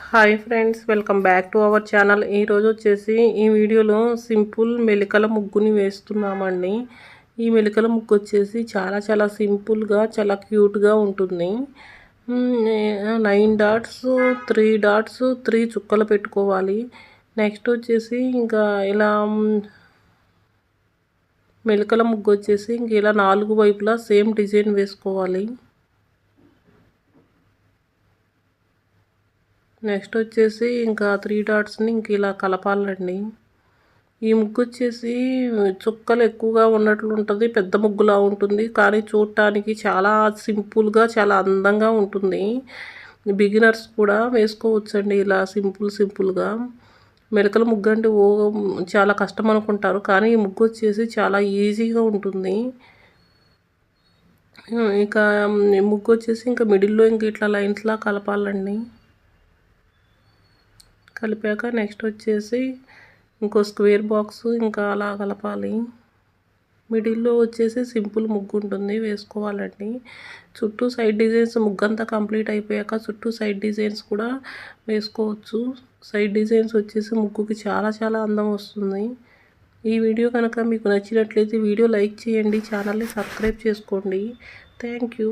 Hi friends, welcome back to our channel. ఈరోజు వచ్చేసి ఈ వీడియోలో సింపుల్ మెలికల ముగ్గుని వేస్తున్నామండి. ఈ మెలికల ముగ్గు వచ్చేసి చాలా సింపుల్గా చాలా క్యూట్గా ఉంటుంది. 9 డాట్స్ 3 డాట్స్ 3 చుక్కలు పెట్టుకోవాలి. నెక్స్ట్ వచ్చేసి ఇంకా ఇలా మెలికల ముగ్గు వచ్చేసి ఇంక ఇలా 4 వైపులా సేమ్ డిజైన్ వేసుకోవాలి. నెక్స్ట్ వచ్చేసి ఇంకా 3 డాట్స్ని ఇంక ఇలా కలపాలండి. ఈ ముగ్గు వచ్చేసి చుక్కలు ఎక్కువగా ఉన్నట్లు ఉంటుంది, పెద్ద ముగ్గులా ఉంటుంది. కానీ చూడటానికి చాలా సింపుల్గా చాలా అందంగా ఉంటుంది. బిగినర్స్ కూడా వేసుకోవచ్చండి ఇలా సింపుల్గా. మెలికల ముగ్గు అంటే చాలా కష్టం అనుకుంటారు, కానీ ఈ ముగ్గు వచ్చేసి చాలా ఈజీగా ఉంటుంది. ఇక ముగ్గు వచ్చేసి ఇంకా మిడిల్లో ఇంక ఇట్లా లైన్స్లా కలపాలండి. కలిపాక నెక్స్ట్ వచ్చేసి ఇంకో స్క్వేర్ బాక్స్ ఇంకా అలా కలపాలి. మిడిల్లో వచ్చేసి సింపుల్ ముగ్గు ఉంటుంది, వేసుకోవాలండి. చుట్టూ సైడ్ డిజైన్స్ ముగ్గంతా కంప్లీట్ అయిపోయాక చుట్టూ సైడ్ డిజైన్స్ కూడా వేసుకోవచ్చు. సైడ్ డిజైన్స్ వచ్చేసి ముగ్గుకి చాలా అందం వస్తుంది. ఈ వీడియో కనుక మీకు నచ్చినట్లయితే వీడియో లైక్ చేయండి, ఛానల్ని సబ్స్క్రైబ్ చేసుకోండి. Thank you.